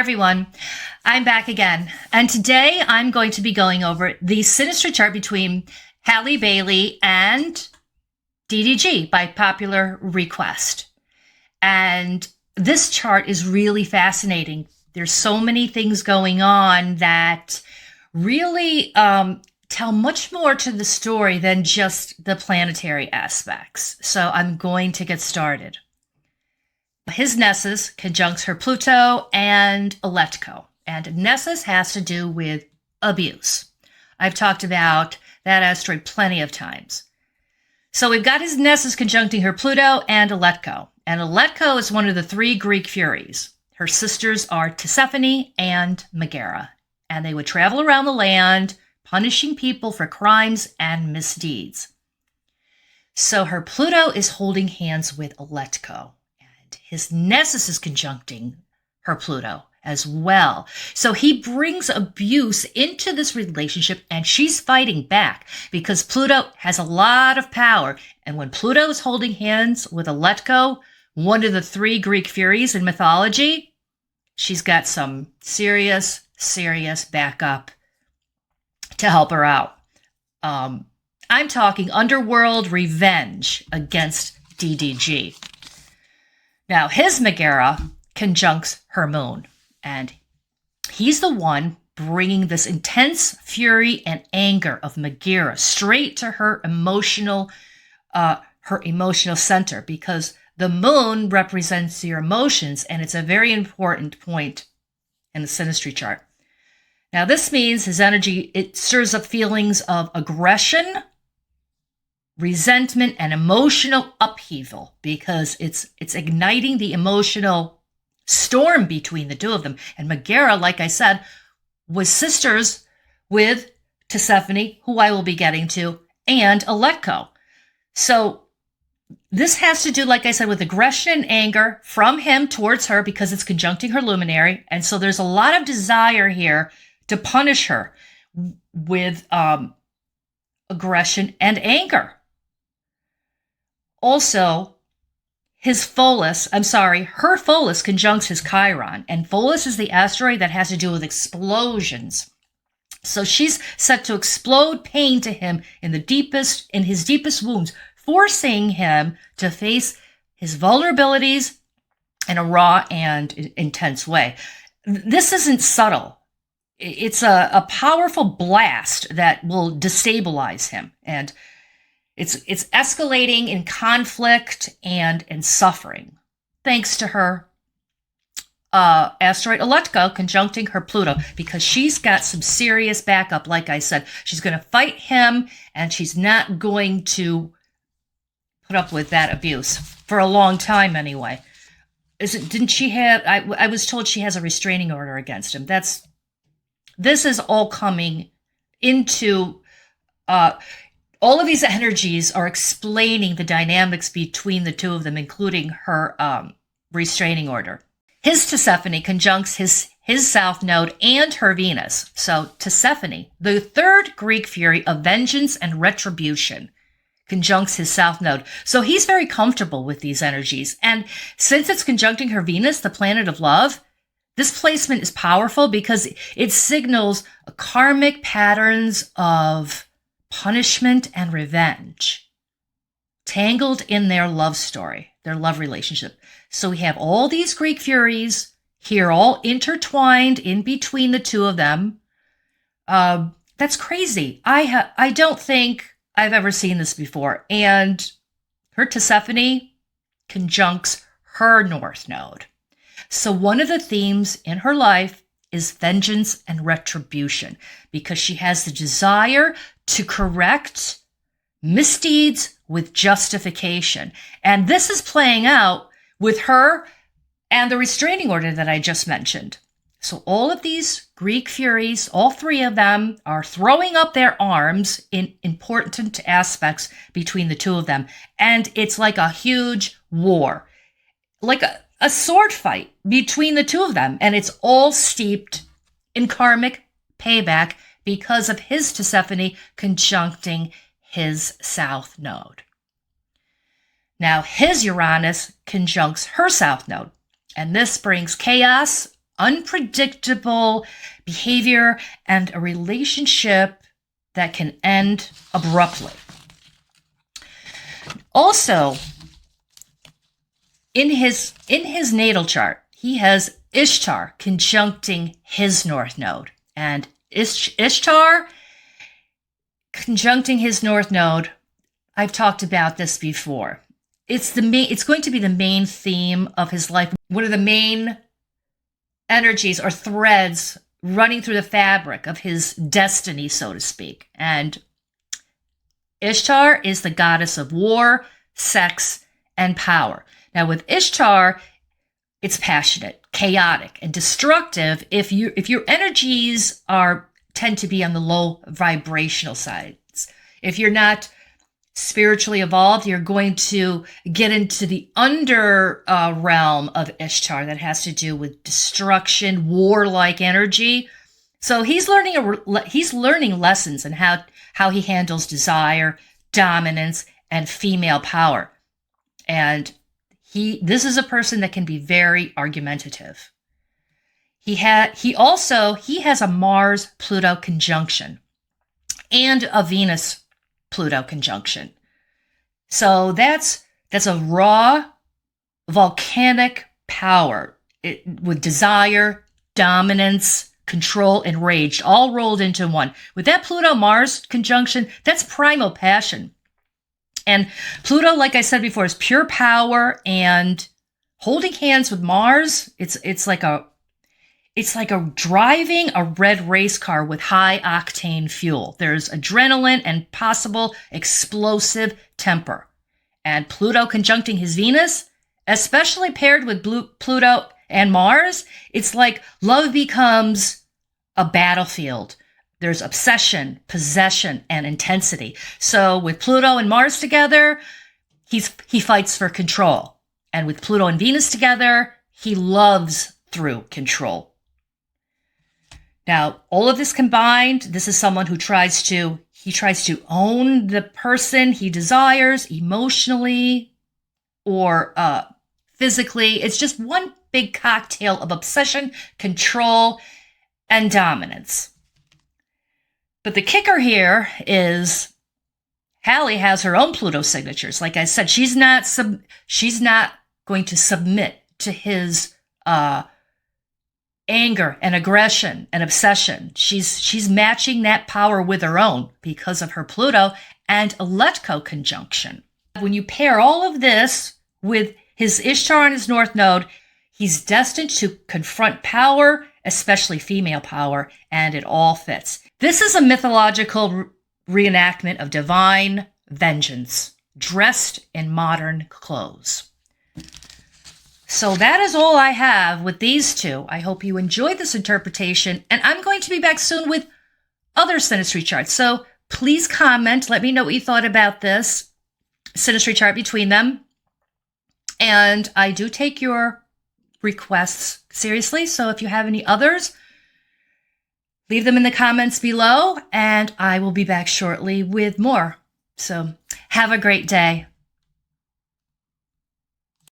everyone. I'm back again. And today I'm going to be going over the Synastry chart between Halle Bailey and DDG by popular request. And this chart is really fascinating. There's so many things going on that really tell much more to the story than just the planetary aspects. So I'm going to get started. His Nessus conjuncts her Pluto and Aletko. And Nessus has to do with abuse. I've talked about that asteroid plenty of times. So we've got his Nessus conjuncting her Pluto and Aletko. And Aletko is one of the three Greek furies. Her sisters are Tisiphone and Megara. And they would travel around the land, punishing people for crimes and misdeeds. So her Pluto is holding hands with Aletko. And his Nessus is conjuncting her Pluto as well. So he brings abuse into this relationship, and she's fighting back because Pluto has a lot of power. And when Pluto is holding hands with Aletko, one of the three Greek furies in mythology, she's got some serious backup to help her out. I'm talking underworld revenge against DDG. Now, his Megara conjuncts her moon, and he's the one bringing this intense fury and anger of Megara straight to her emotional center, because the moon represents your emotions, and it's a very important point in the Synastry chart. Now, this means his energy, it stirs up feelings of aggression, resentment, and emotional upheaval, because it's igniting the emotional storm between the two of them. And Megara, like I said, was sisters with Tisiphone, who I will be getting to, and Aletko. So this has to do, like I said, with aggression and anger from him towards her because it's conjuncting her luminary. And so there's a lot of desire here to punish her with aggression and anger. Also, her Pholus conjuncts his Chiron, and Pholus is the asteroid that has to do with explosions. So she's set to explode pain to him in his deepest wounds, forcing him to face his vulnerabilities in a raw and intense way. This isn't subtle. It's a powerful blast that will destabilize him, and it's escalating in conflict and in suffering, thanks to her asteroid Aletko conjuncting her Pluto, because she's got some serious backup. Like I said, she's going to fight him, and she's not going to put up with that abuse for a long time anyway. Didn't she have? I was told she has a restraining order against him. This is all coming into. All of these energies are explaining the dynamics between the two of them, including her restraining order. His Tisiphone conjuncts his south node and her Venus. So Tisiphone, the third Greek fury of vengeance and retribution, conjuncts his south node. So he's very comfortable with these energies. And since it's conjuncting her Venus, the planet of love, this placement is powerful because it signals karmic patterns of punishment and revenge tangled in their love story, their love relationship. So we have all these Greek furies here, all intertwined in between the two of them. That's crazy. I don't think I've ever seen this before. And her Tisiphone conjuncts her north node. So one of the themes in her life is vengeance and retribution, because she has the desire to correct misdeeds with justification. And this is playing out with her and the restraining order that I just mentioned. So all of these Greek furies, all three of them, are throwing up their arms in important aspects between the two of them. And it's like a huge war, like a sword fight between the two of them. And it's all steeped in karmic payback because of his Tisiphone conjuncting his south node. Now, his Uranus conjuncts her south node, and this brings chaos unpredictable behavior and a relationship that can end abruptly. Also, in his natal chart, he has Ishtar conjuncting his North Node. And Ishtar conjuncting his North Node, I've talked about this before. It's going to be the main theme of his life. One of the main energies or threads running through the fabric of his destiny, so to speak. And Ishtar is the goddess of war, sex, and power. Now, with Ishtar, it's passionate, chaotic, and destructive if your energies tend to be on the low vibrational sides. If you're not spiritually evolved, you're going to get into the under realm of Ishtar that has to do with destruction, warlike energy. So he's learning lessons in how he handles desire, dominance, and female power. And this is a person that can be very argumentative. He has a Mars-Pluto conjunction and a Venus-Pluto conjunction. So that's a raw volcanic power with desire, dominance, control, and rage all rolled into one. With that Pluto-Mars conjunction, that's primal passion. And Pluto, like I said before, is pure power, and holding hands with Mars, it's like driving a red race car with high octane fuel. There's adrenaline and possible explosive temper. And Pluto conjuncting his Venus, especially paired with Pluto and Mars, it's like love becomes a battlefield. There's obsession, possession, and intensity. So with Pluto and Mars together, he fights for control. And with Pluto and Venus together, he loves through control. Now, all of this combined, this is someone who tries to own the person he desires emotionally or physically. It's just one big cocktail of obsession, control, and dominance. But the kicker here is Halle has her own Pluto signatures. Like I said, she's not going to submit to his anger and aggression and obsession. She's matching that power with her own because of her Pluto and Letko conjunction. When you pair all of this with his Ishtar on his North Node, he's destined to confront power, especially female power, and it all fits. This is a mythological reenactment of divine vengeance, dressed in modern clothes. So that is all I have with these two. I hope you enjoyed this interpretation, and I'm going to be back soon with other Synastry charts. So please comment. Let me know what you thought about this Synastry chart between them. And I do take your requests seriously. So if you have any others, leave them in the comments below, and I will be back shortly with more. So have a great day.